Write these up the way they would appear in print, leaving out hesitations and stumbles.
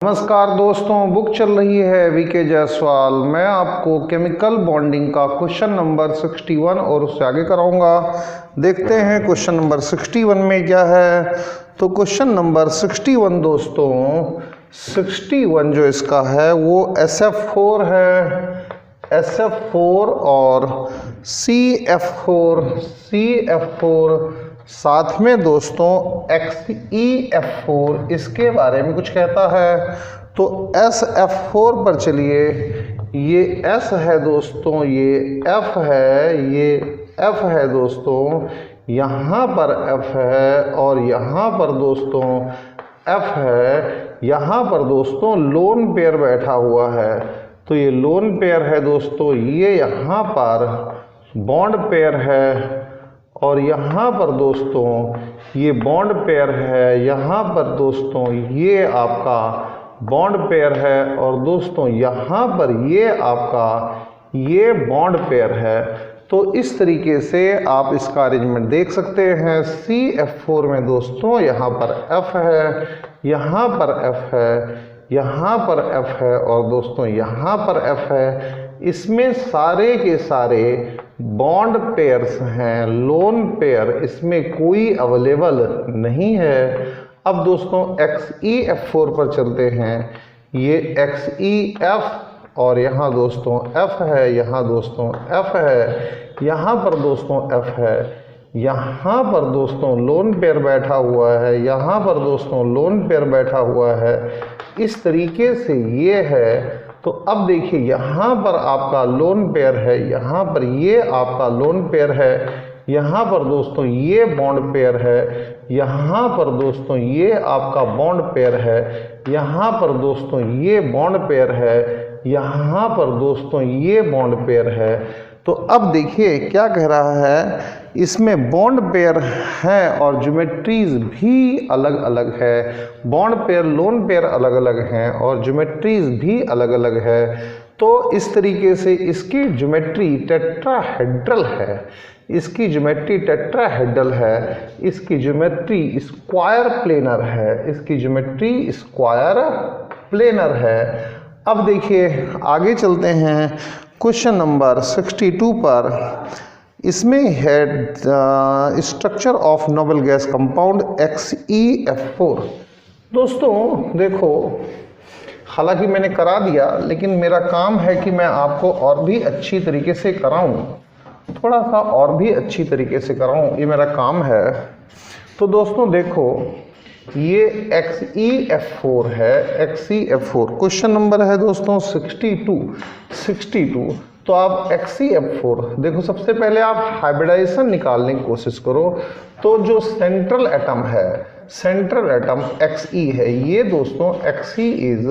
नमस्कार दोस्तों, बुक चल रही है वीके जायसवाल। मैं आपको केमिकल बॉन्डिंग का क्वेश्चन नंबर 61 और उससे आगे कराऊंगा। देखते हैं क्वेश्चन नंबर 61 में क्या है। तो क्वेश्चन नंबर 61 दोस्तों, 61 जो इसका है वो SF4 है, SF4 और CF4 साथ में दोस्तों XeF4 इसके बारे में कुछ कहता है। तो SF4 पर चलिए, ये S है दोस्तों, ये F है, ये F है दोस्तों, यहाँ पर F है और यहाँ पर दोस्तों F है। यहाँ पर दोस्तों लोन पेयर बैठा हुआ है, तो ये लोन पेयर है दोस्तों। ये यहाँ पर बॉन्ड पेयर है और यहाँ पर दोस्तों ये बॉन्ड पेयर है। यहाँ पर दोस्तों ये आपका बॉन्ड पेयर है और दोस्तों यहाँ पर ये आपका ये बॉन्ड पेयर है। तो इस तरीके से आप इसका अरेंजमेंट देख सकते हैं। CF4 में दोस्तों यहाँ पर F है, यहाँ पर F है, यहाँ पर F है और दोस्तों यहाँ पर F है। इसमें सारे के सारे बॉन्ड पेयर्स हैं, लोन पेयर इसमें कोई अवेलेबल नहीं है। अब दोस्तों XeF4 पर चलते हैं। ये XeF और यहाँ दोस्तों F है, यहाँ दोस्तों F है, यहाँ पर दोस्तों F है, यहाँ पर दोस्तों लोन पेयर बैठा हुआ है, यहाँ पर दोस्तों लोन पेयर बैठा हुआ है। इस तरीके से ये है। तो अब देखिए यहाँ पर आपका लोन पेयर है, यहाँ पर ये आपका लोन पेयर है, यहाँ पर दोस्तों ये बॉन्ड पेयर है, यहाँ पर दोस्तों ये आपका बॉन्ड पेयर है, यहाँ पर दोस्तों ये बॉन्ड पेयर है, यहाँ पर दोस्तों ये बॉन्ड पेयर है। तो अब देखिए क्या कह रहा है, इसमें बॉन्ड पेयर हैं और ज्योमेट्रीज भी अलग अलग है। बॉन्ड पेयर लोन पेयर अलग अलग हैं और ज्योमेट्रीज भी अलग अलग है। तो इस तरीके से इसकी ज्योमेट्री टेट्राहेड्रल है, इसकी ज्योमेट्री टेट्राहेड्रल है, इसकी ज्योमेट्री स्क्वायर प्लेनर है, इसकी ज्योमेट्री स्क्वायर प्लेनर है। अब देखिए आगे चलते हैं क्वेश्चन नंबर 62 पर। इसमें है structure of noble gas compound XeF4। दोस्तों देखो, हालांकि मैंने करा दिया, लेकिन मेरा काम है कि मैं आपको और भी अच्छी तरीके से कराऊं, थोड़ा सा और भी अच्छी तरीके से कराऊं, ये मेरा काम है। तो दोस्तों देखो, ये XeF4 है, XeF4 क्वेश्चन नंबर है दोस्तों 62। तो आप XeF4 देखो, सबसे पहले आप हाइब्रिडाइजेशन निकालने की कोशिश करो। तो जो सेंट्रल एटम है, सेंट्रल एटम Xe है, ये दोस्तों Xe is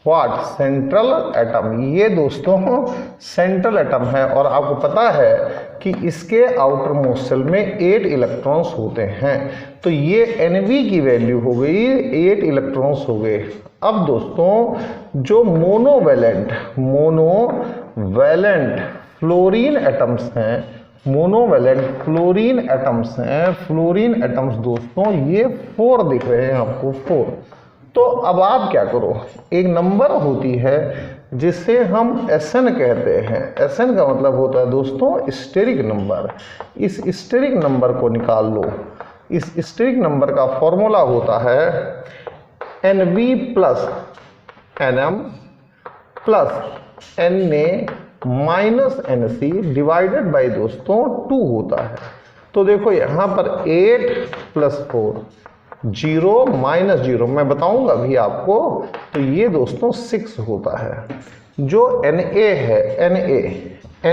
what, central atom. ये दोस्तों सेंट्रल एटम है और आपको पता है कि इसके आउटर मोस्ट शेल में 8 इलेक्ट्रॉन्स होते हैं। तो ये Nv की वैल्यू हो गई 8 इलेक्ट्रॉन्स हो गए। अब दोस्तों जो मोनोवैलेंट फ्लोरीन एटम्स हैं, मोनोवैलेंट फ्लोरीन एटम्स हैं, फ्लोरीन एटम्स दोस्तों ये 4 दिख रहे हैं आपको, 4। तो अब आप क्या करो, एक नंबर होती है जिसे हम Sn कहते हैं। Sn का मतलब होता है दोस्तों स्टेरिक नंबर। इस स्टेरिक नंबर को निकाल लो। इस स्टेरिक नंबर का फॉर्मूला होता है Nv plus Nm plus Na minus Nc divided by दोस्तों 2 होता है। तो देखो यहाँ पर 8 प्लस 4, 0 माइनस 0, मैं बताऊंगा अभी आपको। तो ये दोस्तों 6 होता है। जो Na है, Na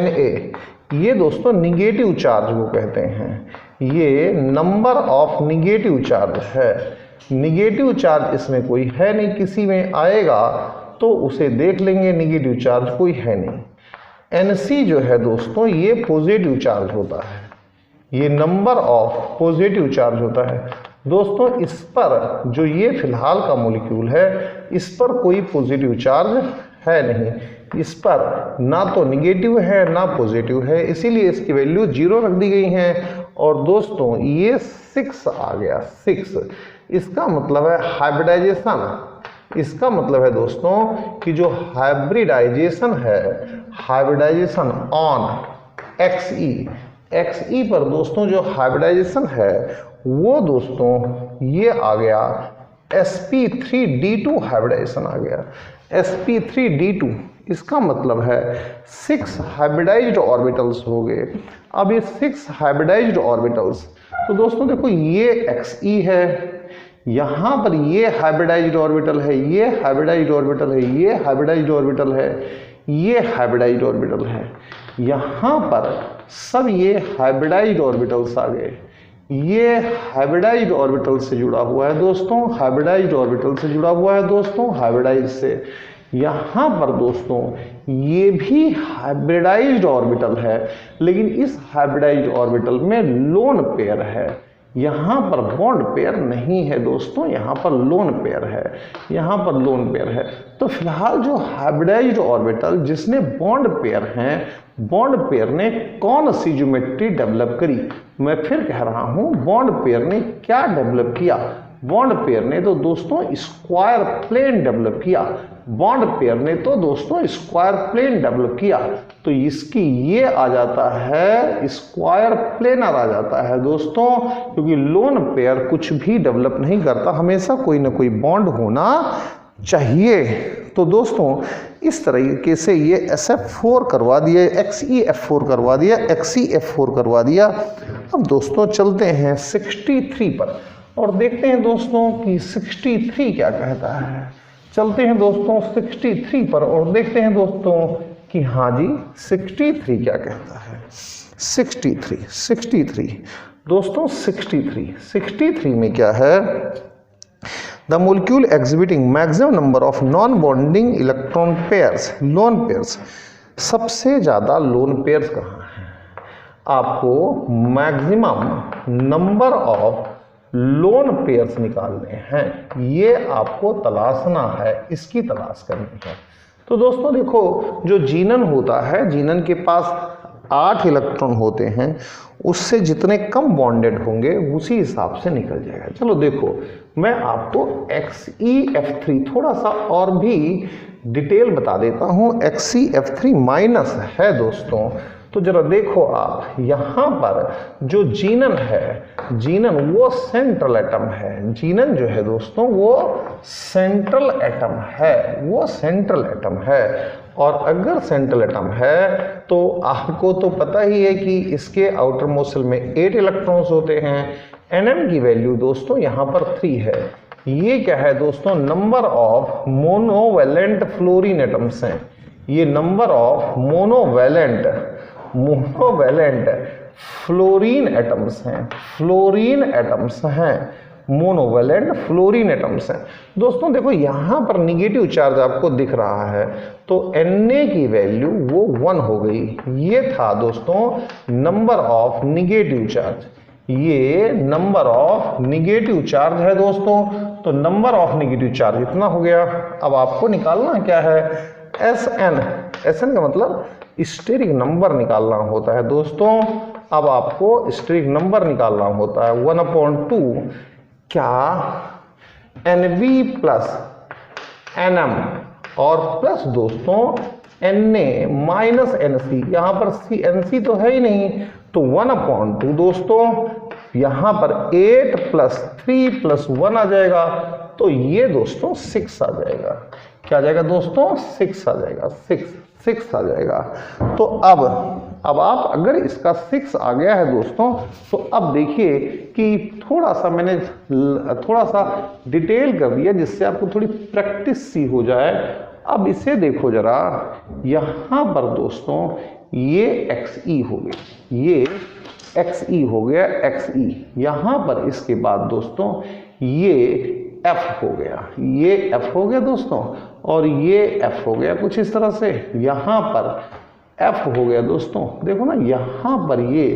ये दोस्तों निगेटिव चार्ज को कहते हैं। ये नंबर ऑफ निगेटिव चार्ज है। निगेटिव चार्ज इसमें कोई है नहीं, किसी में आएगा तो उसे देख लेंगे, निगेटिव चार्ज कोई है नहीं। Nc जो है दोस्तों ये पॉजिटिव चार्ज होता है, ये नंबर ऑफ पॉजिटिव चार्ज होता है। दोस्तों इस पर जो ये फिलहाल का मॉलिक्यूल है, इस पर कोई पॉजिटिव चार्ज है नहीं, इस पर ना तो निगेटिव है ना पॉजिटिव है, इसीलिए इसकी वैल्यू 0 रख दी गई है। और दोस्तों ये 6 आ गया, 6। इसका मतलब है हाइब्रिडाइजेशन इसका मतलब है दोस्तों कि जो हाइब्रिडाइजेशन है, हाइब्रिडाइजेशन ऑन XE पर दोस्तों जो हाइब्रिडाइजेशन है वो दोस्तों ये आ गया sp3d2 हाइब्रिडाइजेशन आ गया। sp3d2 इसका मतलब है 6 हाइब्रिडाइज्ड ऑर्बिटल्स हो गए। अब ये 6 हाइब्रिडाइज्ड ऑर्बिटल्स, तो दोस्तों देखो ये XE है, यहाँ पर ये हाइब्रिडाइज्ड ऑर्बिटल है, ये हाइब्रिडाइज्ड ऑर्बिटल है, ये हाइब्रिडाइज्ड ऑर्बिटल है, ये हाइब्रिडाइज्ड ऑर्बिटल है, यहाँ पर सब ये हाइब्रिडाइज्ड ऑर्बिटल्स आ गए। ये हाइब्रिडाइज्ड ऑर्बिटल से जुड़ा हुआ है दोस्तों, हाइब्रिडाइज्ड ऑर्बिटल से जुड़ा हुआ है दोस्तों, हाइब्रिडाइज्ड से। यहाँ पर दोस्तों ये भी हाइब्रिडाइज्ड ऑर्बिटल है, लेकिन इस हाइब्रिडाइज्ड ऑर्बिटल में लोन पेयर है, यहाँ पर बॉन्ड पेयर नहीं है दोस्तों, यहाँ पर लोन पेयर है, यहाँ पर लोन पेयर है। तो फिलहाल जो हाइब्रिडाइज्ड ऑर्बिटल जिसने बॉन्ड पेयर हैं, बॉन्ड पेयर ने कौन सी ज्योमेट्री डेवलप करी? मैं फिर कह रहा हूँ, बॉन्ड पेयर ने क्या डेवलप किया? बॉन्ड पेयर ने तो दोस्तों स्क्वायर प्लेन डेवलप किया, बॉन्ड पेयर ने तो दोस्तों स्क्वायर प्लेन डेवलप किया। तो इसकी ये आ जाता है स्क्वायर प्लेनर आ जाता है दोस्तों, क्योंकि लोन पेयर कुछ भी डेवलप नहीं करता, हमेशा कोई ना कोई बॉन्ड होना चाहिए। तो दोस्तों इस तरीके से ये SF4 करवा दिया, XEF4 करवा दिया, XEF4 करवा दिया। अब दोस्तों चलते हैं 63 पर और देखते हैं दोस्तों कि 63 क्या कहता है। चलते हैं दोस्तों 63 पर और देखते हैं दोस्तों कि हाँ जी 63 क्या कहता है। 63 दोस्तों 63 में क्या है? The molecule exhibiting maximum number of non bonding electron pairs, lone pairs. सबसे ज़्यादा लोन पेयर्स कहाँ हैं? आपको maximum number of lone pairs निकालने हैं, ये आपको तलाशना है, इसकी तलाश करनी है। तो दोस्तों देखो, जो जीनन होता है, जीनन के पास 8 इलेक्ट्रॉन होते हैं, उससे जितने कम बॉन्डेड होंगे उसी हिसाब से निकल जाएगा। चलो देखो, मैं आपको XEF3 थोड़ा सा और भी डिटेल बता देता हूँ। XEF3 माइनस है दोस्तों, तो जरा देखो आप, यहाँ पर जो जीनन है, जीनन वो सेंट्रल एटम है, जीनन जो है दोस्तों वो सेंट्रल एटम है, वो सेंट्रल एटम है। और अगर सेंट्रल एटम है तो आपको तो पता ही है कि इसके आउटर मोस्ट शेल में 8 इलेक्ट्रॉन्स होते हैं। Nm की वैल्यू दोस्तों यहाँ पर 3 है। ये क्या है दोस्तों? Number of monovalent fluorine atoms हैं, ये number of monovalent fluorine atoms हैं, फ्लोरीन एटम्स हैं, मोनोवैलेंट फ्लोरीन एटम्स हैं। दोस्तों देखो यहाँ पर निगेटिव चार्ज आपको दिख रहा है, तो Na की वैल्यू वो 1 हो गई। ये था दोस्तों नंबर ऑफ निगेटिव चार्ज, ये नंबर ऑफ निगेटिव चार्ज है दोस्तों। तो नंबर ऑफ निगेटिव चार्ज इतना हो गया। अब आपको निकालना क्या है? SN का मतलब स्टेरिक नंबर निकालना होता है दोस्तों। अब आपको स्टेरिक नंबर निकालना होता है 1/2 क्या Nv प्लस Nm और प्लस दोस्तों Na माइनस Nc। यहाँ पर Nc तो है ही नहीं, तो 1/2 दोस्तों, यहाँ पर 8 + 3 + 1 आ जाएगा, तो ये दोस्तों 6 आ जाएगा। क्या आ जाएगा दोस्तों? 6 आ जाएगा, 6 आ जाएगा। तो अब आप अगर इसका 6 आ गया है दोस्तों, तो अब देखिए कि थोड़ा सा डिटेल कर दिया जिससे आपको थोड़ी प्रैक्टिस सी हो जाए। अब इसे देखो जरा, यहाँ पर दोस्तों ये XE हो गया, ये XE हो गया, XE। यहाँ पर इसके बाद दोस्तों ये F हो गया, ये F हो गया दोस्तों, और ये F हो गया कुछ इस तरह से। यहाँ पर F हो गया दोस्तों, देखो ना, यहाँ पर ये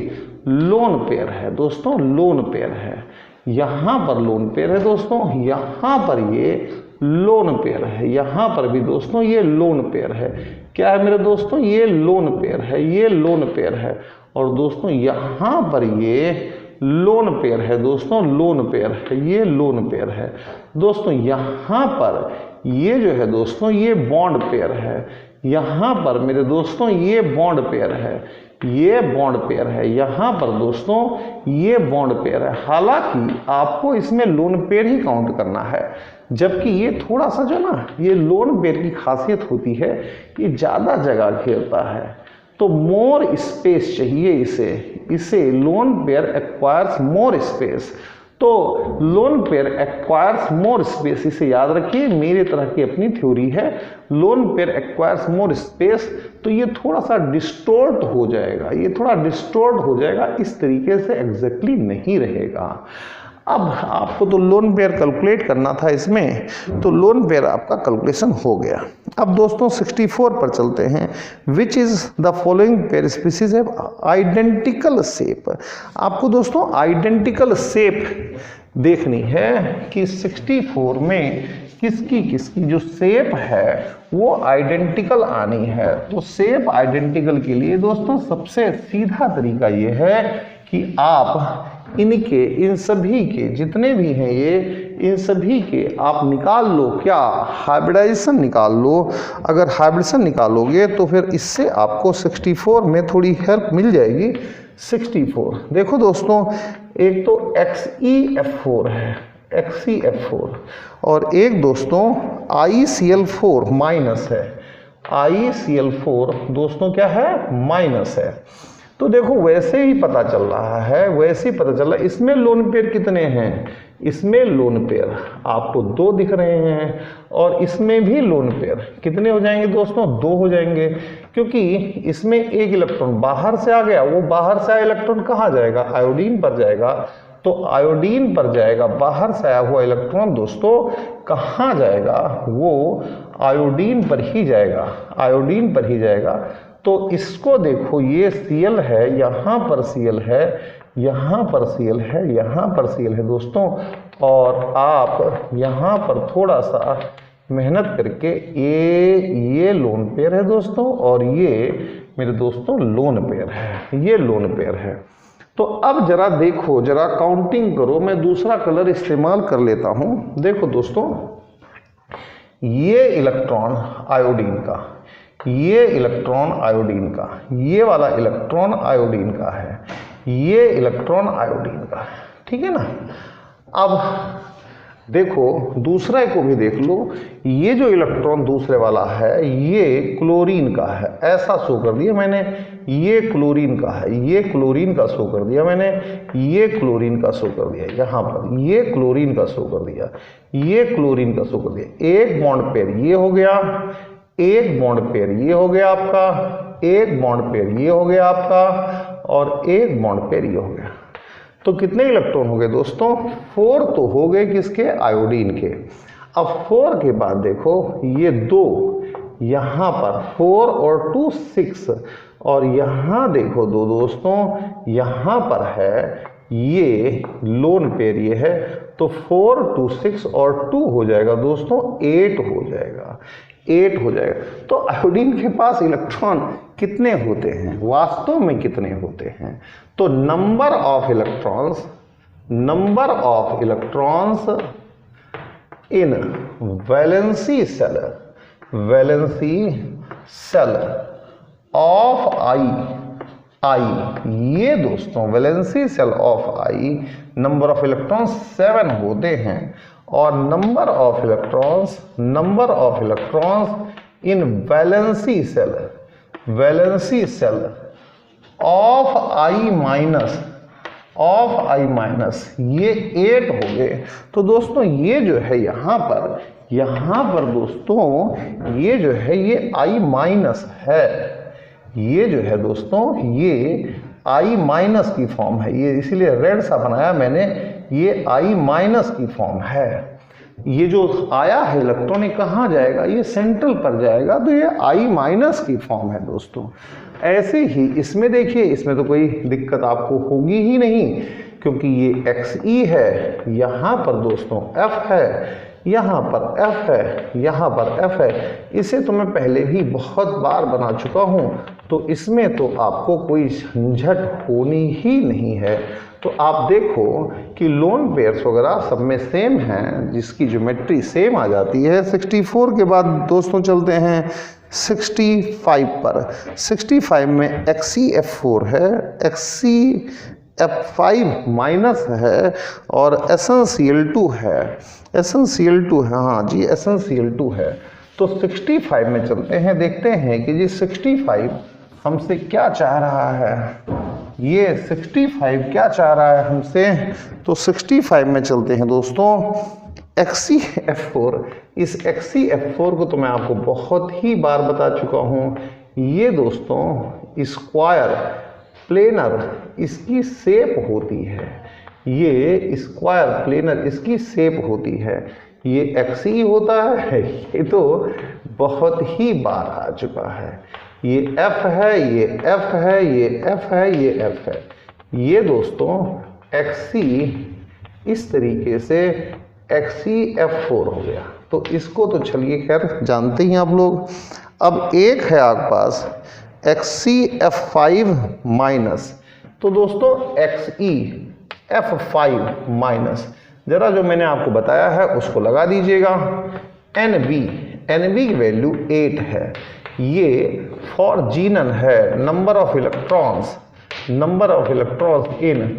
लोन पेयर है दोस्तों, लोन पेयर है। यहाँ पर लोन पेयर है दोस्तों, यहाँ पर ये लोन पेयर है, यहाँ पर भी दोस्तों ये लोन पेयर है। क्या है मेरे दोस्तों? ये लोन पेयर है, ये लोन पेयर है। और दोस्तों यहाँ पर ये लोन पेयर है दोस्तों, लोन पेयर है, ये लोन पेयर है दोस्तों। यहाँ पर ये जो है दोस्तों ये बॉन्ड पेयर है, यहाँ पर मेरे दोस्तों ये बॉन्ड पेयर है, ये बॉन्ड पेयर है, यहाँ पर दोस्तों ये बॉन्ड पेयर है। हालांकि आपको इसमें लोन पेयर ही काउंट करना है, जबकि ये थोड़ा सा जो ना ये लोन पेयर की खासियत होती है, ये ज़्यादा जगह घेरता है, तो मोर स्पेस चाहिए इसे lone pair acquires more space. तो lone pair acquires more space, इसे याद रखिए, मेरी तरह की अपनी थ्योरी है। Lone pair acquires more space, तो ये थोड़ा सा डिस्टोर्ट हो जाएगा, ये थोड़ा डिस्टोर्ट हो जाएगा, इस तरीके से एग्जैक्टली नहीं रहेगा। अब आपको तो लोन पेयर कैलकुलेट करना था इसमें, तो लोन पेयर आपका कैलकुलेशन हो गया। अब दोस्तों 64 पर चलते हैं। Which is the following pair species है आइडेंटिकल शेप। आपको दोस्तों आइडेंटिकल शेप देखनी है कि 64 में किसकी किसकी जो शेप है वो आइडेंटिकल आनी है। तो शेप आइडेंटिकल के लिए दोस्तों सबसे सीधा तरीका ये है कि आप इनके इन सभी के जितने भी हैं ये इन सभी के आप निकाल लो, क्या हाइब्रिडाइजेशन निकाल लो। अगर हाइब्रिडेशन निकालोगे तो फिर इससे आपको 64 में थोड़ी हेल्प मिल जाएगी। 64 देखो दोस्तों, एक तो XeF4 है, XeF4, और एक दोस्तों ICl4 माइनस है, ICl4 दोस्तों क्या है, माइनस है। तो देखो वैसे ही पता चल रहा है, वैसे ही पता चल रहा है। इसमें लोन पेयर कितने हैं, इसमें लोन पेयर आपको 2 दिख रहे हैं, और इसमें भी लोन पेयर कितने हो जाएंगे दोस्तों, 2 हो जाएंगे, क्योंकि इसमें एक इलेक्ट्रॉन बाहर से आ गया। वो बाहर से आया इलेक्ट्रॉन कहाँ जाएगा, आयोडीन पर जाएगा। तो आयोडीन पर जाएगा, बाहर से आया हुआ इलेक्ट्रॉन दोस्तों कहाँ जाएगा, वो आयोडीन पर ही जाएगा, आयोडीन पर ही जाएगा। तो इसको देखो, ये Cl है, यहाँ पर Cl है, यहाँ पर Cl है, यहाँ पर Cl है दोस्तों, और आप यहाँ पर थोड़ा सा मेहनत करके ये लोन पेयर है दोस्तों, और ये मेरे दोस्तों लोन पेयर है, ये लोन पेयर है। तो अब जरा देखो, जरा काउंटिंग करो, मैं दूसरा कलर इस्तेमाल कर लेता हूँ। देखो दोस्तों, ये इलेक्ट्रॉन आयोडीन का, ये इलेक्ट्रॉन आयोडीन का, ये वाला इलेक्ट्रॉन आयोडीन का है, ये इलेक्ट्रॉन आयोडीन का है, ठीक है ना। अब देखो दूसरे को भी देख लो, ये जो इलेक्ट्रॉन दूसरे वाला है ये क्लोरीन का है, ऐसा शो कर दिया मैंने, ये क्लोरीन का है, ये क्लोरीन का शो कर दिया मैंने, ये क्लोरीन का शो कर दिया, यहाँ पर ये क्लोरीन का शो कर दिया, ये क्लोरीन का शो कर दिया। एक बॉन्ड पेयर ये हो गया, एक बॉन्ड पेयर ये हो गया आपका, एक बॉन्ड पेयर ये हो गया आपका, और एक बॉन्ड पेयर ये हो गया। तो कितने इलेक्ट्रॉन हो गए दोस्तों, 4 तो हो गए किसके, आयोडीन के। अब 4 के बाद देखो ये 2, यहाँ पर 4 और 2 6, और यहाँ देखो 2 दोस्तों, यहाँ पर है ये लोन पेयर ये है, तो 4 2 6 और 2 हो जाएगा दोस्तों 8 हो जाएगा, 8 हो जाएगा। तो आयोडीन के पास इलेक्ट्रॉन कितने होते हैं, वास्तव में कितने होते हैं, तो number of electrons in valency shell of I, ये दोस्तों valency shell of I number of electrons 7 होते हैं, और number of electrons in valency shell of I minus ये 8 हो गए। तो दोस्तों ये जो है यहाँ पर दोस्तों ये जो है ये आई माइनस है, ये जो है दोस्तों ये आई माइनस की फॉर्म है, ये इसीलिए रेड सा बनाया मैंने, ये आई माइनस की फॉर्म है। ये जो आया है इलेक्ट्रॉन ये कहाँ जाएगा, ये सेंट्रल पर जाएगा, तो ये आई माइनस की फॉर्म है दोस्तों। ऐसे ही इसमें देखिए, इसमें तो कोई दिक्कत आपको होगी ही नहीं, क्योंकि ये Xe है, यहाँ पर दोस्तों F है, यहाँ पर F है, यहाँ पर F है। इसे तो मैं पहले भी बहुत बार बना चुका हूँ, तो इसमें तो आपको कोई झंझट होनी ही नहीं है। तो आप देखो कि लोन पेयर्स वगैरह सब में सेम हैं, जिसकी ज्योमेट्री सेम आ जाती है। 64 के बाद दोस्तों चलते हैं 65 पर। 65 में XCF4 है, XCF5 माइनस है और SnCl2 है। SnCl2 है, हाँ जी SnCl2 है। तो 65 में चलते हैं, देखते हैं कि जी 65 हमसे क्या चाह रहा है। ये 65 क्या चाह रहा है हमसे, तो 65 में चलते हैं दोस्तों XCF4। इस XCF4 को तो मैं आपको बहुत ही बार बता चुका हूँ। ये दोस्तों स्क्वायर प्लेनर इसकी शेप होती है, ये स्क्वायर प्लेनर इसकी शेप होती है। ये XE होता है, ये तो बहुत ही बार आ चुका है। ये F है, ये F है, ये F है, ये F है। ये दोस्तों XC इस तरीके से XCF4 हो गया। तो इसको तो चलिए खैर जानते ही आप लोग। अब एक है आपके पास XCF5 माइनस, तो दोस्तों XEF5 माइनस, जरा जो मैंने आपको बताया है उसको लगा दीजिएगा। NB की वैल्यू 8 है। ये फॉर जीनन है, number of electrons in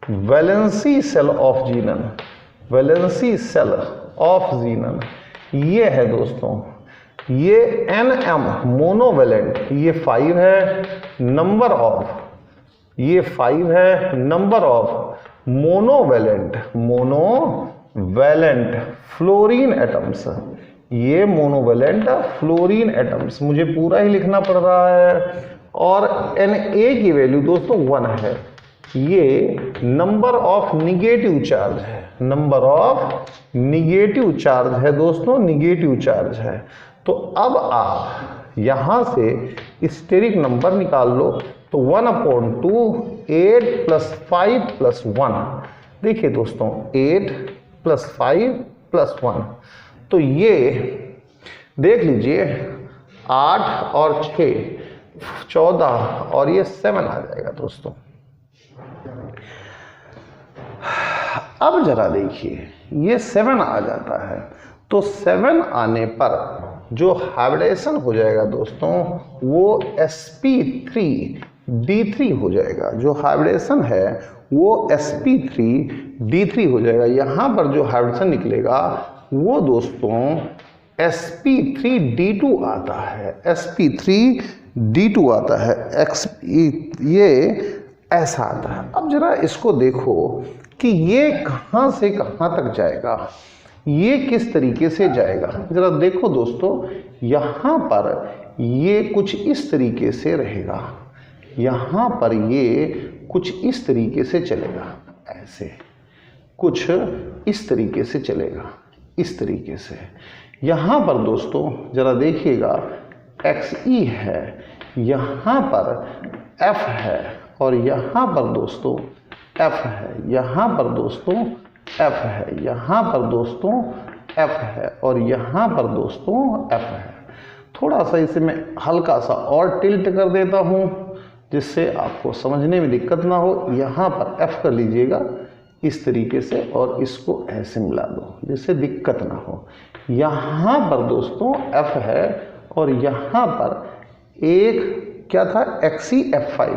valency shell of xenon, valency shell of xenon. ये है दोस्तों, ये NM मोनोवैलेंट, ये 5 है। नंबर ऑफ, ये 5 है। Number of monovalent fluorine atoms, ये मोनोवैलेंट फ्लोरीन एटम्स, मुझे पूरा ही लिखना पड़ रहा है। और Na की वैल्यू दोस्तों 1 है। ये नंबर ऑफ निगेटिव चार्ज है, नंबर ऑफ निगेटिव चार्ज है दोस्तों, निगेटिव चार्ज है। तो अब आप यहां से स्टेरिक नंबर निकाल लो, तो 1/2 8 + 5 + 1। देखिए दोस्तों 8 + 5 + 1, तो ये देख लीजिए 8 और 6 14 और ये 7 आ जाएगा दोस्तों। अब जरा देखिए ये 7 आ जाता है, तो 7 आने पर जो हाइब्रिडेशन हो जाएगा दोस्तों वो sp3d3 हो जाएगा। जो हाइब्रिडेशन है वो sp3d3 हो जाएगा। यहाँ पर जो हाइब्रिडेशन निकलेगा वो दोस्तों sp3d2 आता है, sp3d2 आता है। ये ऐसा आता है। अब जरा इसको देखो कि ये कहाँ से कहाँ तक जाएगा, ये किस तरीके से जाएगा। जरा देखो दोस्तों, यहाँ पर ये कुछ इस तरीके से रहेगा, यहाँ पर ये कुछ इस तरीके से चलेगा, ऐसे कुछ इस तरीके से चलेगा, इस तरीके से। यहाँ पर दोस्तों जरा देखिएगा XE है, यहाँ पर F है और यहाँ पर दोस्तों F है, यहाँ पर दोस्तों F है, यहाँ पर दोस्तों F है और यहाँ पर दोस्तों F है। थोड़ा सा इसे मैं हल्का सा और टिल्ट कर देता हूँ जिससे आपको समझने में दिक्कत ना हो। यहाँ पर F कर लीजिएगा इस तरीके से और इसको ऐसे मिला दो जिससे दिक्कत ना हो। यहाँ पर दोस्तों F है और यहाँ पर एक क्या था XCF5,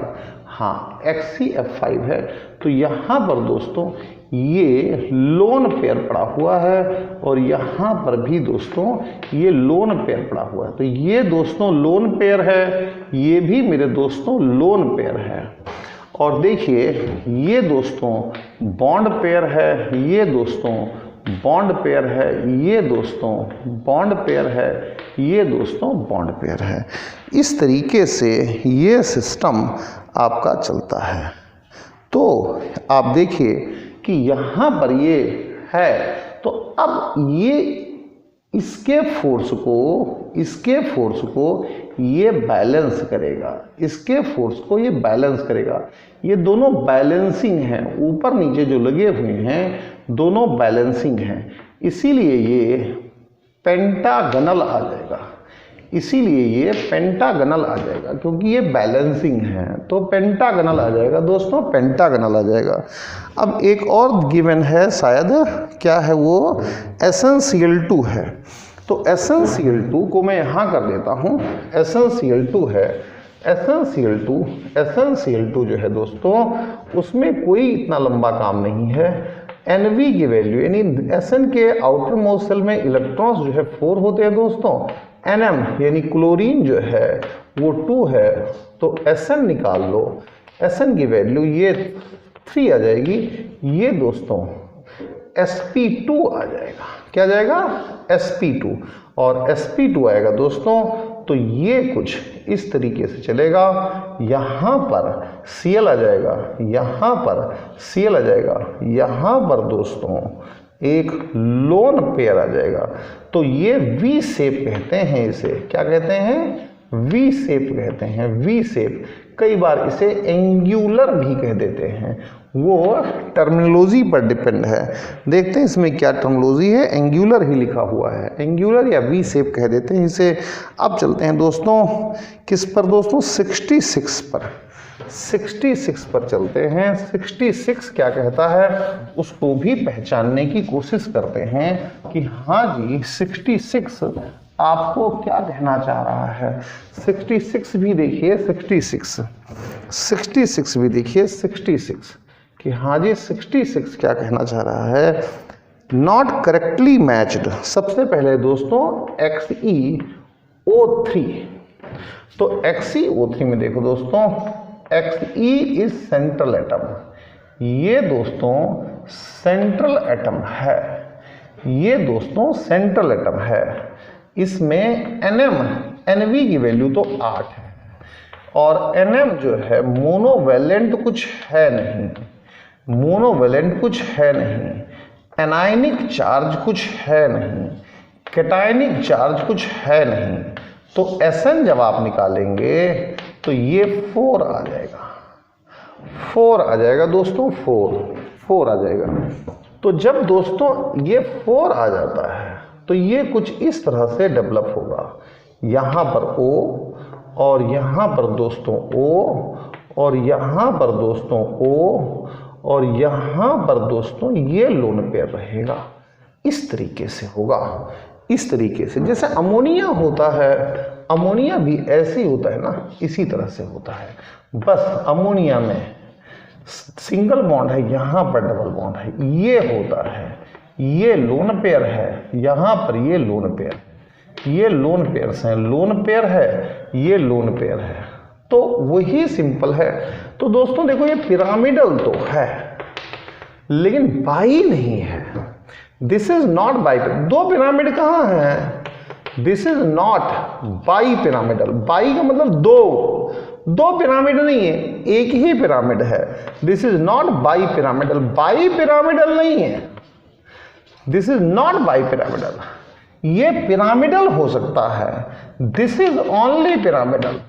हाँ XCF5 है। तो यहाँ पर दोस्तों ये लोन पेयर पड़ा हुआ है और यहाँ पर भी दोस्तों ये लोन पेयर पड़ा हुआ है। तो ये दोस्तों लोन पेयर है, ये भी मेरे दोस्तों लोन पेयर है। और देखिए ये दोस्तों बॉन्ड पेयर है, ये दोस्तों बॉन्ड पेयर है, ये दोस्तों बॉन्ड पेयर है, ये दोस्तों बॉन्ड पेयर है। इस तरीके से ये सिस्टम आपका चलता है। तो आप देखिए कि यहाँ पर ये है, तो अब ये इसके फोर्स को ये बैलेंस करेगा, इसके फोर्स को ये बैलेंस करेगा। ये दोनों बैलेंसिंग हैं, ऊपर नीचे जो लगे हुए हैं दोनों बैलेंसिंग हैं, इसीलिए ये पेंटागनल आ जाएगा। इसीलिए ये पेंटागनल आ जाएगा, क्योंकि ये बैलेंसिंग है तो पेंटागनल आ जाएगा दोस्तों, पेंटागनल आ जाएगा। अब एक और गिवन है शायद, क्या है वो, SnCl2 है। तो SnCl2 को मैं यहाँ कर देता हूँ, SnCl2 है, SnCl2 जो है दोस्तों उसमें कोई इतना लंबा काम नहीं है। Nv की वैल्यू यानी Sn के आउटर मोस्ट शेल में इलेक्ट्रॉन्स जो है 4 होते हैं दोस्तों, Nm यानी क्लोरीन जो है वो 2 है, तो Sn निकाल लो, Sn की वैल्यू ये 3 आ जाएगी, ये दोस्तों sp2 आ जाएगा। क्या आ जाएगा? sp2। और sp2 आएगा दोस्तों तो ये कुछ इस तरीके से चलेगा, यहाँ पर Cl आ जाएगा, यहाँ पर Cl आ जाएगा, यहाँ पर दोस्तों एक लोन पेयर आ जाएगा। तो ये वी शेप कहते हैं, इसे क्या कहते हैं? वी शेप कहते हैं, वी शेप। कई बार इसे एंगुलर भी कह देते हैं, वो टर्मिनोलॉजी पर डिपेंड है। देखते हैं इसमें क्या टर्मिनोलॉजी है, एंगुलर ही लिखा हुआ है, एंगुलर या वी शेप कह देते हैं इसे। अब चलते हैं दोस्तों किस पर दोस्तों? 66 पर, 66 पर चलते हैं। 66 क्या कहता है उसको भी पहचानने की कोशिश करते हैं कि हाँ जी 66 आपको क्या कहना चाह रहा है। 66 भी देखिए, 66 भी देखिए, 66 कि हाँ जी 66 क्या कहना चाह रहा है। Not correctly matched. सबसे पहले दोस्तों XeO3, तो XeO3 में देखो दोस्तों, Xe इज सेंट्रल एटम, ये दोस्तों सेंट्रल एटम है, ये दोस्तों सेंट्रल एटम है। इसमें Nv की वैल्यू तो 8 है और Nm जो है मोनोवैलेंट कुछ है नहीं, मोनोवैलेंट कुछ है नहीं, एनायनिक चार्ज कुछ है नहीं, कैटायनिक चार्ज कुछ है नहीं। तो Sn जब आप निकालेंगे तो ये 4 आ जाएगा, 4 आ जाएगा दोस्तों, 4 आ जाएगा। तो जब दोस्तों ये 4 आ जाता है तो ये कुछ इस तरह से डेवलप होगा, यहाँ पर O और यहाँ पर दोस्तों O और यहाँ पर दोस्तों O और यहाँ पर दोस्तों ये लोन पेयर रहेगा। इस तरीके से होगा, इस तरीके से। जैसे अमोनिया होता है, अमोनिया भी ऐसे ही होता है ना, इसी तरह से होता है। बस अमोनिया में सिंगल बॉन्ड है, यहाँ पर डबल बॉन्ड है, ये होता है, ये लोन पेयर है, यहाँ पर ये लोन पेयर है, ये लोन पेयर्स हैं, लोन पेयर है, ये लोन पेयर है। तो वही सिंपल है। तो दोस्तों देखो ये पिरामिडल तो है लेकिन बाई नहीं है। This is not by. दो पिरामिड कहाँ है? This is not bi pyramidal. By का मतलब दो पिरामिड नहीं है, एक ही पिरामिड है। This is not bi pyramidal, bi pyramidal नहीं है। This is not bi pyramidal. ये पिरामिडल हो सकता है, दिस इज ओनली पिरामिडल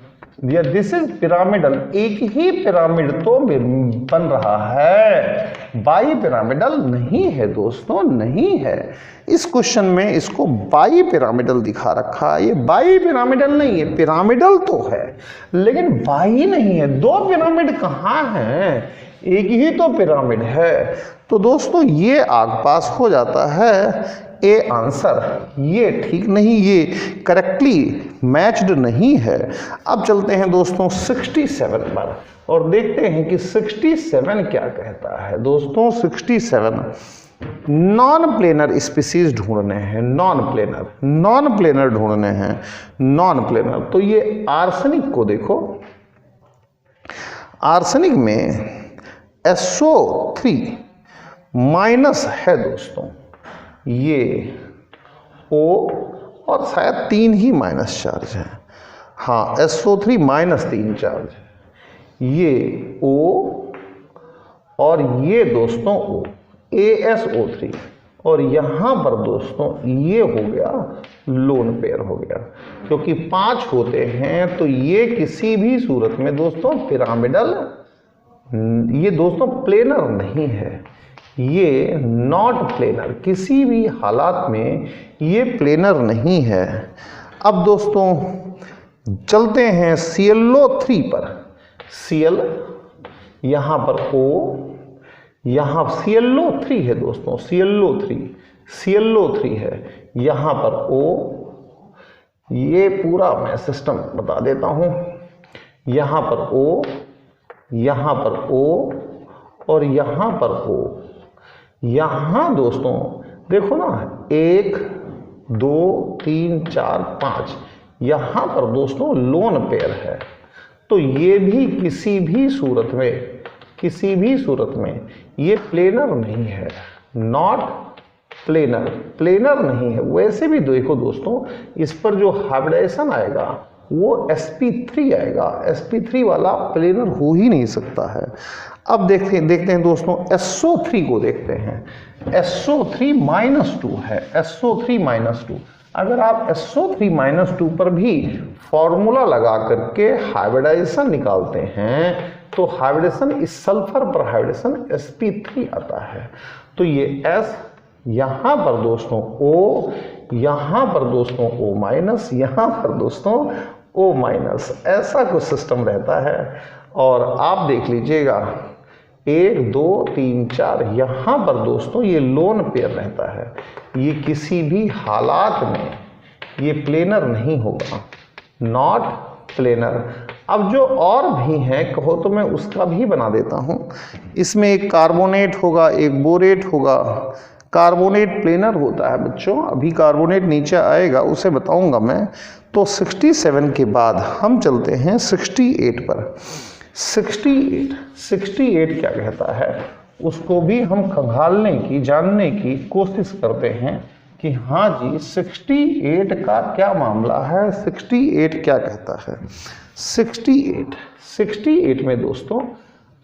या दिस इज पिरामिडल। एक ही पिरामिड तो बन रहा है, बाई पिरामिडल नहीं है दोस्तों, नहीं है। इस क्वेश्चन में इसको बाई पिरामिडल दिखा रखा है, ये बाई पिरामिडल नहीं है, पिरामिडल तो है लेकिन बाई नहीं है। दो पिरामिड कहाँ हैं? एक ही तो पिरामिड है। तो दोस्तों ये आग पास हो जाता है ए आंसर, ये ठीक नहीं, ये करेक्टली मैच्ड नहीं है। अब चलते हैं दोस्तों 67 पर और देखते हैं कि 67 क्या कहता है। दोस्तों 67 नॉन प्लेनर स्पीसीज ढूंढने हैं, नॉन प्लेनर ढूंढने हैं, नॉन प्लेनर। तो ये आर्सेनिक को देखो, आर्सेनिक में SO3 माइनस है दोस्तों, ये O और शायद 3 ही माइनस चार्ज है। हाँ SO3 माइनस 3 चार्ज है, ये O और ये दोस्तों O, ASO3 और यहाँ पर दोस्तों ये हो गया लोन पेयर हो गया। क्योंकि 5 होते हैं तो ये किसी भी सूरत में दोस्तों पिरामिडल, ये दोस्तों प्लेनर नहीं है, ये नॉट प्लेनर, किसी भी हालात में ये प्लेनर नहीं है। अब दोस्तों चलते हैं ClO3 पर। Cl यहाँ पर O, यहाँ ClO3 है दोस्तों, ClO3 है, यहाँ पर O, ये पूरा मैं सिस्टम बता देता हूँ। यहाँ पर O, यहाँ पर O और यहाँ पर O। यहाँ दोस्तों देखो ना, 1 2 3 4 5, यहाँ पर दोस्तों लोन पेयर है। तो ये भी किसी भी सूरत में ये प्लेनर नहीं है, नॉट प्लेनर नहीं है। वैसे भी देखो दोस्तों, इस पर जो हाइब्रिडाइजेशन आएगा वो sp3 आएगा, sp3 वाला प्लेनर हो ही नहीं सकता है। अब देखते हैं दोस्तों, SO3 को देखते हैं। SO3-2 है, SO3-2। अगर आप SO3-2 पर भी फॉर्मूला लगा करके हाइब्रिडाइजेशन निकालते हैं तो हाइब्रिडेशन इस सल्फर पर हाइब्रिडेशन sp3 आता है। तो ये S, यहाँ पर दोस्तों O, यहाँ पर दोस्तों O-, यहाँ पर दोस्तों O-, ऐसा कुछ सिस्टम रहता है। और आप देख लीजिएगा 1 2 3 4, यहाँ पर दोस्तों ये लोन पेयर रहता है। ये किसी भी हालात में ये प्लेनर नहीं होगा, नॉट प्लेनर। अब जो और भी हैं कहो तो मैं उसका भी बना देता हूँ। इसमें एक कार्बोनेट होगा, एक बोरेट होगा। कार्बोनेट प्लेनर होता है बच्चों, अभी कार्बोनेट नीचे आएगा, उसे बताऊंगा मैं। तो 67 के बाद हम चलते हैं 68 पर। 68 क्या कहता है, उसको भी हम खंगालने की, जानने की कोशिश करते हैं कि हाँ जी 68 का क्या मामला है, 68 क्या कहता है। 68 में दोस्तों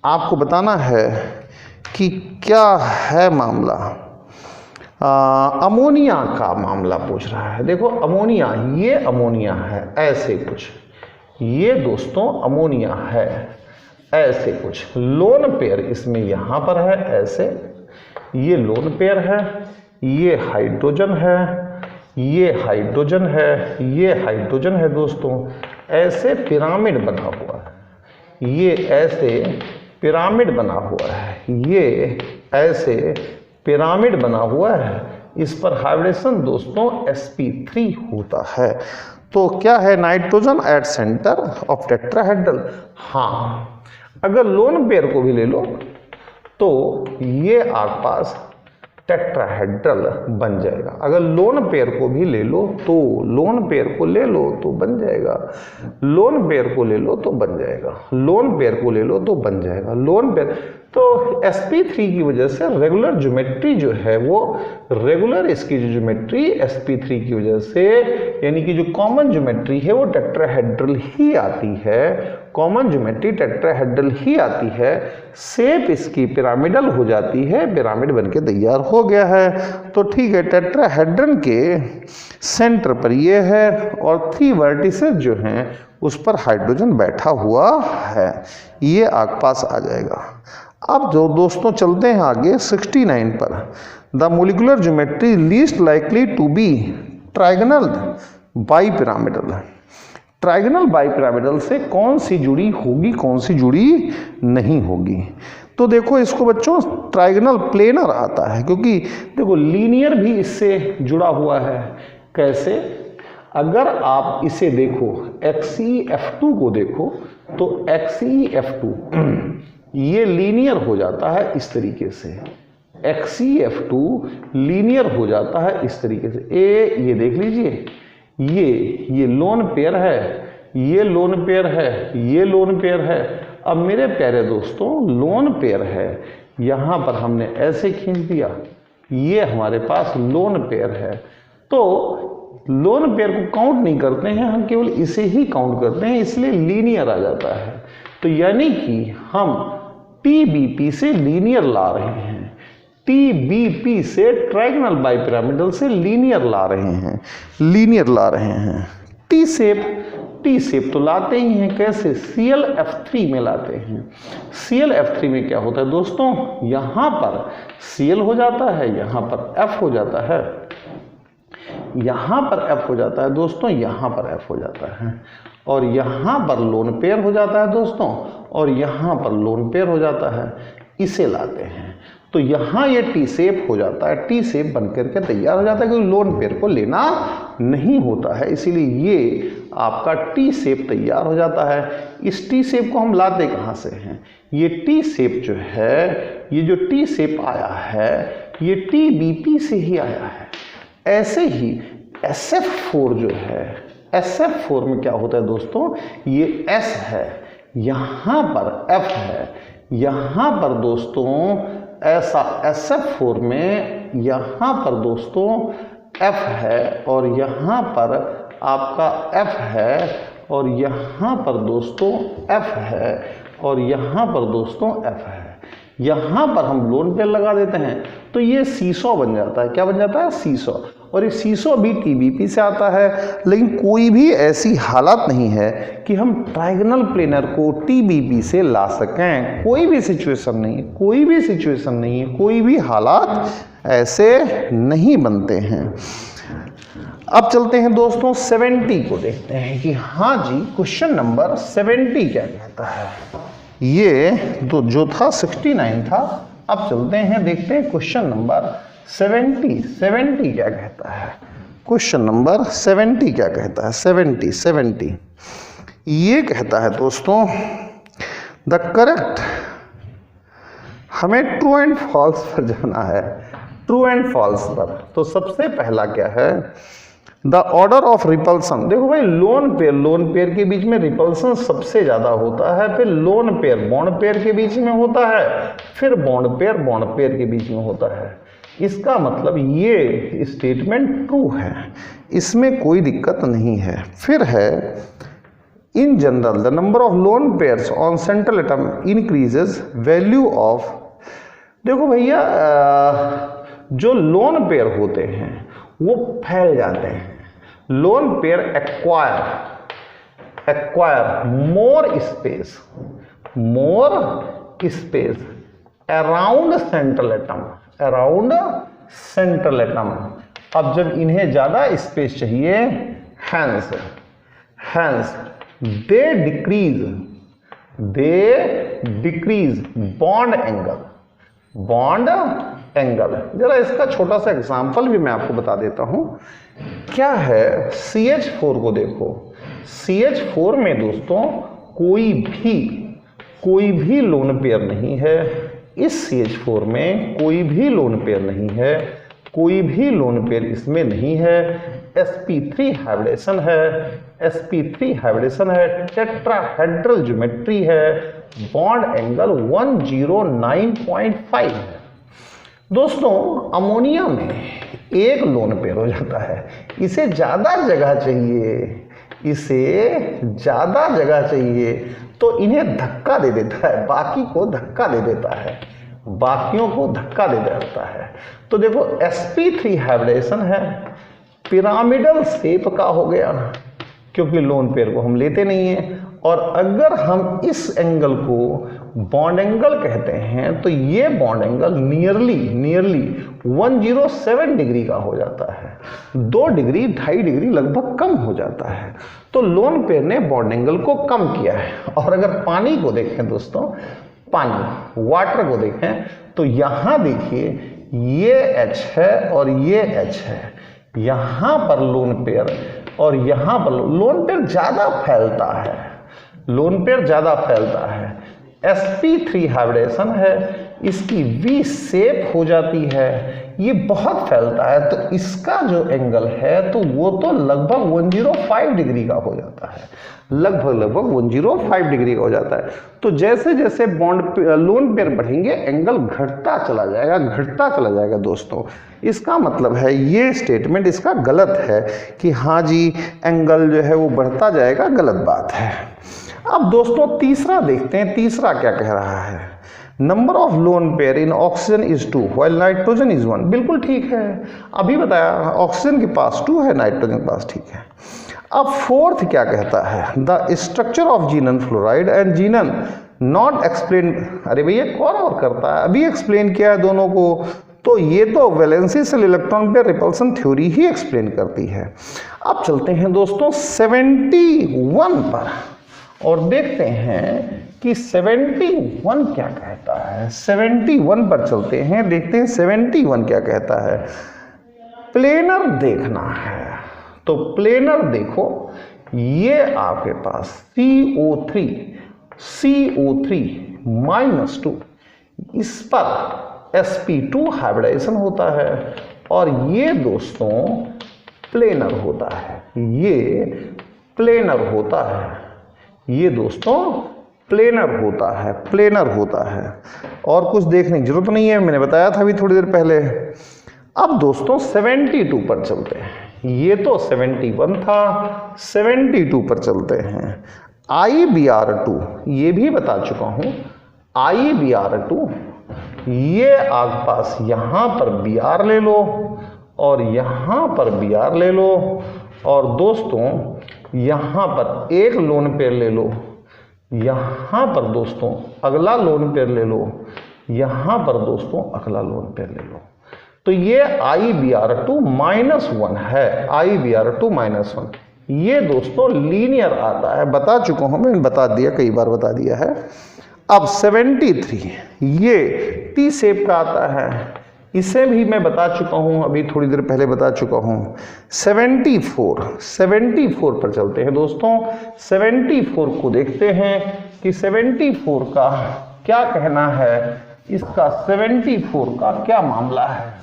आपको बताना है कि क्या है मामला। अमोनिया का मामला पूछ रहा है। देखो अमोनिया, ये अमोनिया है ऐसे कुछ, ये दोस्तों अमोनिया है ऐसे कुछ। लोन पेयर इसमें यहाँ पर है ऐसे, ये लोन पेयर है, ये हाइड्रोजन है, ये हाइड्रोजन है, ये हाइड्रोजन है दोस्तों। ऐसे पिरामिड बना हुआ है, ये ऐसे पिरामिड बना हुआ है, ये ऐसे पिरामिड बना हुआ है। इस पर हाइब्रिडेशन दोस्तों sp3 होता है। तो क्या है, nitrogen at centre of tetrahedral. हाँ, अगर लोन पेयर को भी ले लो तो ये आपके पास टेट्राहेड्रल बन जाएगा। अगर लोन पेयर को भी ले लो तो, लोन पेयर को ले लो तो बन जाएगा, लोन पेयर को ले लो तो बन जाएगा, लोन पेयर को ले लो तो बन जाएगा, लोन पेयर। तो sp3 की वजह से रेगुलर ज्योमेट्री जो है वो, रेगुलर इसकी जो ज्योमेट्री sp3 की वजह से, यानी कि जो कॉमन ज्योमेट्री है वो टेट्राहेड्रल ही आती है, कॉमन ज्योमेट्री टेट्राहेड्रल ही आती है। शेप इसकी पिरामिडल हो जाती है, पिरामिड बनके तैयार हो गया है। तो ठीक है, टेट्राहेड्रन के सेंटर पर ये है और 3 वर्टिसेस जो हैं उस पर हाइड्रोजन बैठा हुआ है, ये आपके पास आ जाएगा। अब जो दोस्तों चलते हैं आगे 69 पर। The molecular geometry least likely to be trigonal bipyramidal. Trigonal bipyramidal से कौन सी जुड़ी होगी, कौन सी जुड़ी नहीं होगी। तो देखो इसको बच्चों ट्राइगोनल प्लेनर आता है, क्योंकि देखो लीनियर भी इससे जुड़ा हुआ है। कैसे, अगर आप इसे देखो XeF2 को देखो तो XeF2 ये लीनियर हो जाता है इस तरीके से, XeF2 लीनियर हो जाता है इस तरीके से। ये देख लीजिए, ये लोन पेयर है, ये लोन पेयर है, ये लोन पेयर है। अब मेरे प्यारे दोस्तों लोन पेयर है, यहाँ पर हमने ऐसे खींच दिया, ये हमारे पास लोन पेयर है। तो लोन पेयर को काउंट नहीं करते हैं हम, केवल इसे ही काउंट करते हैं, इसलिए लीनियर आ जाता है। तो यानी कि हम TBP से लीनियर ला रहे हैं, TBP से ट्राइगोनल बाईपिरामिडल से लीनियर ला रहे हैं, लीनियर ला रहे हैं। टी शेप तो लाते ही हैं, कैसे, ClF3 में लाते हैं। ClF3 में क्या होता है दोस्तों, यहाँ पर Cl हो जाता है, यहाँ पर F हो जाता है। यहाँ पर F हो जाता है दोस्तों, यहाँ पर F हो जाता है, और यहाँ पर लोन पेयर हो जाता है दोस्तों, और यहाँ पर लोन पेयर हो जाता है। इसे लाते हैं तो यहाँ ये टी शेप हो जाता है, टी शेप बन करके तैयार हो जाता है, क्योंकि लोन पेयर को लेना नहीं होता है, इसीलिए ये आपका टी शेप तैयार हो जाता है। इस टी शेप को हम लाते कहाँ से हैं? ये टी शेप जो है, ये जो टी शेप आया है, ये टी बी पी से ही आया है। ऐसे ही SF4 जो है, SF4 में क्या होता है दोस्तों, ये S है, यहाँ पर F है, यहाँ पर दोस्तों ऐसा SF4 में यहाँ पर दोस्तों F है, और यहाँ पर आपका F है, और यहाँ पर दोस्तों F है, और यहाँ पर दोस्तों F है। यहाँ पर हम लोन पेयर लगा देते हैं तो ये सीसॉ बन जाता है। क्या बन जाता है? सीसॉ। और ये सीसॉ भी TBP से आता है, लेकिन कोई भी ऐसी हालत नहीं है कि हम ट्रायगोनल प्लेनर को TBP से ला सकें। कोई भी सिचुएशन नहीं है, कोई भी सिचुएशन नहीं है, कोई भी हालात ऐसे नहीं बनते हैं। अब चलते हैं दोस्तों 70 को देखते हैं कि हाँ जी क्वेश्चन नंबर 70 क्या कहता है। ये तो जो था 69 था, अब चलते हैं देखते हैं क्वेश्चन नंबर 70 क्या कहता है। क्वेश्चन नंबर 70 क्या कहता है? 70 ये कहता है दोस्तों द करेक्ट, हमें ट्रू एंड फॉल्स पर जाना है, ट्रू एंड फॉल्स पर। तो सबसे पहला क्या है? The order of repulsion. देखो भाई लोन पेयर के बीच में रिपल्सन सबसे ज्यादा होता है, फिर लोन पेयर बॉन्ड पेयर के बीच में होता है, फिर बॉन्ड पेयर के बीच में होता है। इसका मतलब ये स्टेटमेंट ट्रू है, इसमें कोई दिक्कत नहीं है। फिर है in general the number of lone pairs on central atom increases value of. देखो भैया जो लोन पेयर होते हैं वो फैल जाते हैं। Lone pair acquire more space around central atom. अब जब इन्हें ज्यादा स्पेस चाहिए, hence they decrease bond angle. जरा इसका छोटा सा एग्जांपल भी मैं आपको बता देता हूं। क्या है? CH4 को देखो, CH4 में दोस्तों कोई भी लोन पेयर नहीं है। इस CH4 में कोई भी लोन पेयर नहीं है, कोई भी लोन पेयर इसमें नहीं है। sp3 हाइब्रिडेशन है, टेट्राहेड्रल ज्योमेट्री है, बॉन्ड एंगल 109.5 है। दोस्तों अमोनिया में एक लोन पेयर हो जाता है, इसे ज़्यादा जगह चाहिए, तो इन्हें धक्का दे देता है, बाकियों को धक्का दे देता है। तो देखो sp3 हाइब्रिडेशन है, पिरामिडल शेप का हो गया, क्योंकि लोन पेयर को हम लेते नहीं हैं। और अगर हम इस एंगल को बॉन्ड एंगल कहते हैं तो ये बॉन्ड एंगल नियरली 107 डिग्री का हो जाता है, 2 डिग्री 2.5 डिग्री लगभग कम हो जाता है। तो लोन पेयर ने बॉन्ड एंगल को कम किया है। और अगर पानी को देखें दोस्तों, वाटर को देखें तो यहाँ देखिए ये H है और ये H है, यहाँ पर लोन पेयर और यहाँ पर लोन पेयर ज़्यादा फैलता है। sp3 हाइब्रिडेशन है, इसकी V शेप हो जाती है, ये बहुत फैलता है, तो इसका जो एंगल है तो वो तो लगभग 105 डिग्री का हो जाता है, लगभग 105 डिग्री का हो जाता है। तो जैसे जैसे लोन पेयर बढ़ेंगे एंगल घटता चला जाएगा दोस्तों। इसका मतलब है ये स्टेटमेंट इसका गलत है कि हाँ जी एंगल जो है वो बढ़ता जाएगा, गलत बात है। अब दोस्तों तीसरा देखते हैं, तीसरा क्या कह रहा है? Number of lone pair in oxygen is 2 while nitrogen is 1। बिल्कुल ठीक है, अभी बताया ऑक्सीजन के पास 2 है, नाइट्रोजन के पास, ठीक है। अब फोर्थ क्या कहता है? The structure of xenon fluoride and xenon not explain. अरे भैया कौन और करता है, अभी एक्सप्लेन किया है दोनों को, तो ये तो वैलेंसी शेल इलेक्ट्रॉन पे रिपल्सन थ्योरी ही एक्सप्लेन करती है। अब चलते हैं दोस्तों 71 पर और देखते हैं कि 71 क्या कहता है। 71 पर चलते हैं, देखते हैं 71 क्या कहता है। प्लेनर देखना है तो प्लेनर देखो, ये आपके पास CO3 -2 इस पर sp2 हाइब्रिडाइजेशन होता है और ये दोस्तों प्लेनर होता है, ये प्लेनर होता है, ये दोस्तों प्लेनर होता है, प्लेनर होता है। और कुछ देखने की जरूरत नहीं है, मैंने बताया था अभी थोड़ी देर पहले। अब दोस्तों 72 पर चलते हैं, ये तो 71 था, 72 पर चलते हैं। IBr2 ये भी बता चुका हूं, IBr2 ये आपके पास यहां पर Br ले लो और यहां पर Br ले लो और दोस्तों यहां पर एक लोन पेयर ले लो, यहां पर दोस्तों अगला लोन पेयर ले लो, यहां पर दोस्तों अगला लोन पेयर ले लो। तो ये IBr2 -1 है, IBr2 -1। ये दोस्तों लीनियर आता है, बता चुका हूं मैं, बता दिया, कई बार बता दिया है। अब 73 ये टी शेप का आता है, इसे भी मैं बता चुका हूं, अभी थोड़ी देर पहले बता चुका हूं। 74 पर चलते हैं दोस्तों। 74 को देखते हैं कि 74 का क्या कहना है, इसका 74 का क्या मामला है।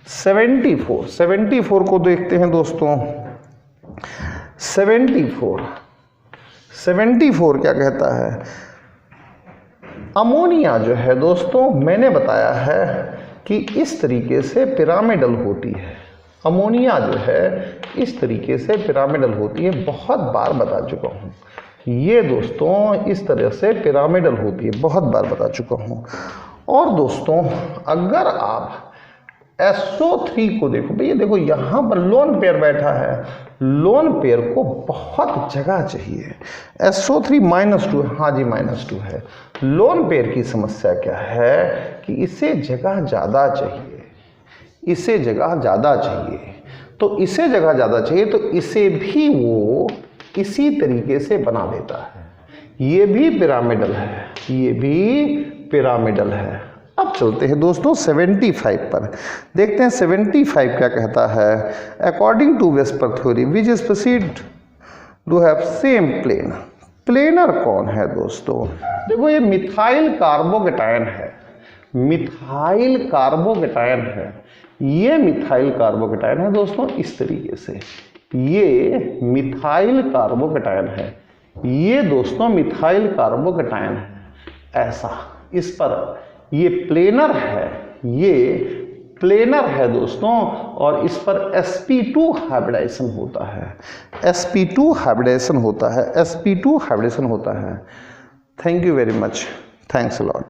74 को देखते हैं दोस्तों। 74 क्या कहता है। अमोनिया जो है दोस्तों, मैंने बताया है कि इस तरीके से पिरामिडल होती है। अमोनिया जो है इस तरीके से पिरामिडल होती है, बहुत बार बता चुका हूँ। ये दोस्तों इस तरह से पिरामिडल होती है, बहुत बार बता चुका हूँ। और दोस्तों अगर आप SO3 को देखो, भैया देखो यहाँ पर लोन पेयर बैठा है, लोन पेयर को बहुत जगह चाहिए। SO3 -2, हाँ जी -2 है। लोन पेयर की समस्या क्या है कि इसे जगह ज़्यादा चाहिए, इसे जगह ज़्यादा चाहिए। तो इसे जगह ज़्यादा चाहिए तो इसे भी वो इसी तरीके से बना देता है। ये भी पिरामिडल है, ये भी पिरामिडल है। अब चलते हैं दोस्तों 75 पर, देखते हैं 75 क्या कहता है। According to VSEPR theory which is proceed do have same plane. Planar कौन है दोस्तों, देखो ये मिथाइल कार्बोकेटायन है, मिथाइल कार्बोकेटायन है, ये मिथाइल कार्बोकेटायन है दोस्तों इस तरीके से, ये मिथाइल कार्बोकेटायन है, ये दोस्तों मिथाइल कार्बोकेटायन है ऐसा। इस पर ये प्लेनर है, ये प्लेनर है दोस्तों और इस पर sp2 हाइब्रिडाइजेशन होता है, sp2 हाइब्रिडाइजेशन होता है, sp2 हाइब्रिडेशन होता है। Thank you very much, thanks a lot.